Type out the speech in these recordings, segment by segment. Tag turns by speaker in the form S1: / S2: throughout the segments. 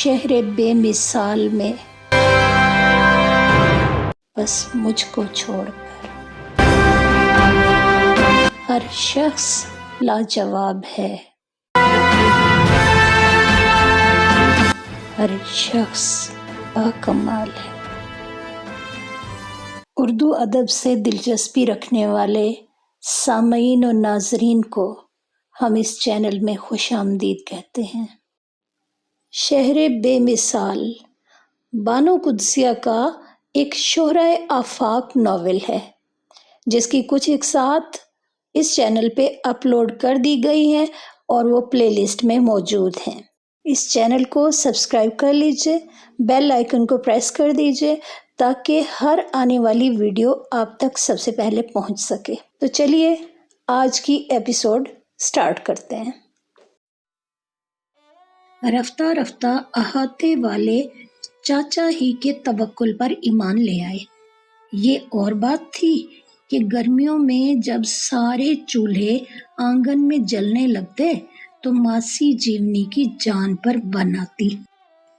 S1: शहर बेमिसाल में बस मुझको छोड़कर हर शख्स लाजवाब है, हर शख्स बाकमाल है। उर्दू अदब से दिलचस्पी रखने वाले सामईन और नाजरीन को हम इस चैनल में खुशामदीद कहते हैं। शहर बेमिसाल बानो कुद्सिया का एक शोहराए आफाक नॉवेल है, जिसकी कुछ एक साथ इस चैनल पे अपलोड कर दी गई हैं और वो प्लेलिस्ट में मौजूद हैं। इस चैनल को सब्सक्राइब कर लीजिए, बेल आइकन को प्रेस कर दीजिए ताकि हर आने वाली वीडियो आप तक सबसे पहले पहुंच सके। तो चलिए आज की एपिसोड स्टार्ट करते हैं। रफ्ता रफ्ता अहाते वाले चाचा ही के तवक्कुल पर ईमान ले आए। ये और बात थी कि गर्मियों में जब सारे चूल्हे आंगन में जलने लगते तो मासी जीवनी की जान पर बन आती।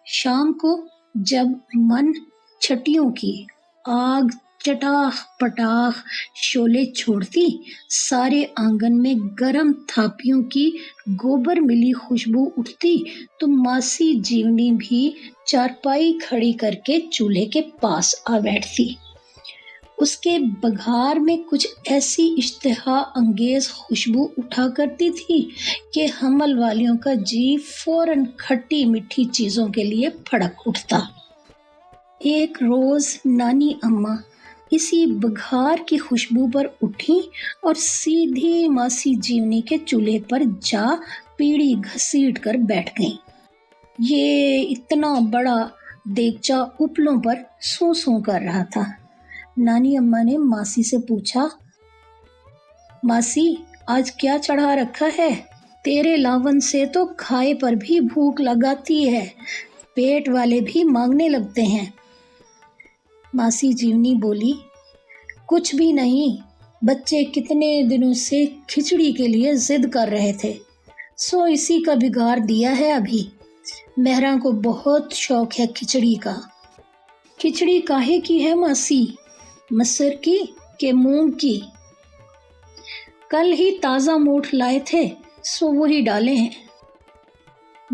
S1: शाम को जब मन छटियों की आग चटाख पटाख शोले छोड़ती, सारे आंगन में गरम थापियों की गोबर मिली खुशबू उठती तो मासी जीवनी भी चारपाई खड़ी करके चूल्हे के पास आ बैठती। उसके बघार में कुछ ऐसी इश्तिहा अंगेज खुशबू उठा करती थी कि हमल वालियों का जी फौरन खट्टी मीठी चीजों के लिए फड़क उठता। एक रोज नानी अम्मा इसी बघार की खुशबू पर उठी और सीधी मासी जीवनी के चूल्हे पर जा पीढ़ी घसीट कर बैठ गईं। ये इतना बड़ा देगचा उपलों पर सू सू कर रहा था। नानी अम्मा ने मासी से पूछा, मासी आज क्या चढ़ा रखा है? तेरे लावन से तो खाए पर भी भूख लगाती है, पेट वाले भी मांगने लगते हैं। मासी जीवनी बोली, कुछ भी नहीं, बच्चे कितने दिनों से खिचड़ी के लिए जिद कर रहे थे, सो इसी का बिगाड़ दिया है अभी। मेहरा को बहुत शौक है खिचड़ी का। खिचड़ी काहे की है मासी? मसर की के मूंग की? कल ही ताज़ा मोठ लाए थे, सो वही डाले हैं।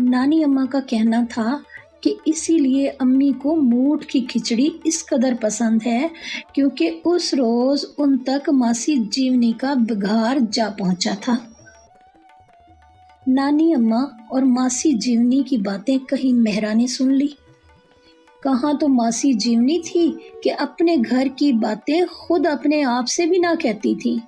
S1: नानी अम्मा का कहना था कि इसीलिए अम्मी को मूठ की खिचड़ी इस कदर पसंद है क्योंकि उस रोज उन तक मासी जीवनी का बिगाड़ जा पहुंचा था। नानी अम्मा और मासी जीवनी की बातें कहीं मेहरा ने सुन ली। कहाँ तो मासी जीवनी थी कि अपने घर की बातें खुद अपने आप से भी ना कहती थी,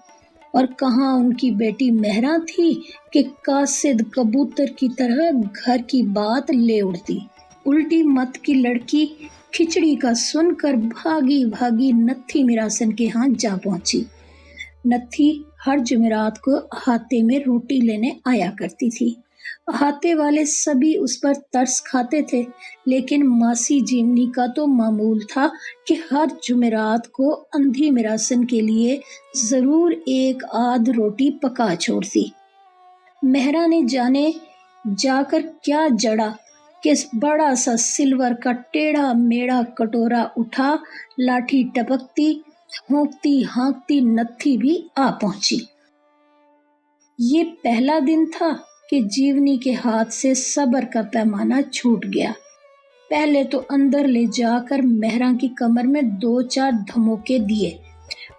S1: और कहाँ उनकी बेटी मेहरा थी कि कासिद कबूतर की तरह घर की बात ले उड़ती। उल्टी मत की लड़की खिचड़ी का सुनकर भागी भागी नत्थी मिरासन के यहाँ जा पहुंची। नत्थी हर जुमेरात को अहाते में रोटी लेने आया करती थी। अहाते वाले सभी उस पर तरस खाते थे, लेकिन मासी जीवनी का तो मामूल था कि हर जुमेरात को अंधी मिरासन के लिए जरूर एक आध रोटी पका छोड़ती। मेहरा ने जाने जाकर क्या जड़ा कि बड़ा सा सिल्वर का टेढ़ा मेढ़ा कटोरा उठा, लाठी टपकती होंकती हाँकती नत्थी भी आ पहुंची। ये पहला दिन था कि जीवनी के हाथ से सब्र का पैमाना छूट गया। पहले तो अंदर ले जाकर मेहरा की कमर में 2-4 धमोके दिए,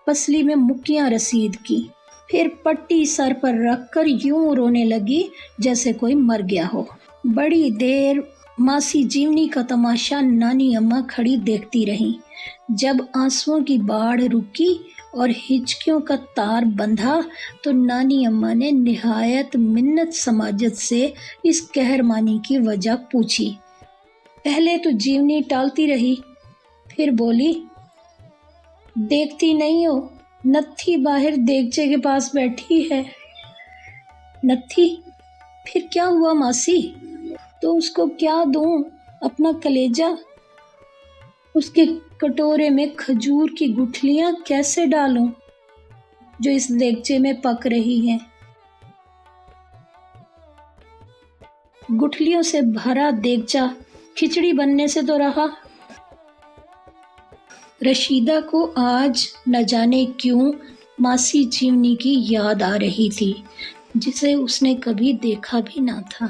S1: पसली में मुक्कियां रसीद की, फिर पट्टी सर पर रखकर यूं रोने लगी जैसे कोई मर गया हो। बड़ी देर मासी जीवनी का तमाशा नानी अम्मा खड़ी देखती रही। जब आंसुओं की बाढ़ रुकी और हिचकियों का तार बंधा तो नानी अम्मा ने निहायत मिन्नत समाजत से इस कहरमानी की वजह पूछी। पहले तो जीवनी टालती रही, फिर बोली, देखती नहीं हो नत्थी बाहर देगचे के पास बैठी है। नत्थी? फिर क्या हुआ मासी? तो उसको क्या दूं? अपना कलेजा? उसके कटोरे में खजूर की गुठलियां कैसे डालूं जो इस देगचे में पक रही हैं? गुठलियों से भरा देगचा کھچڑی بننے سے تو رہا۔ رشیدہ کو آج نہ جانے کیوں ماسی جیونی کی یاد آ رہی تھی، جسے اس نے کبھی دیکھا بھی نہ تھا۔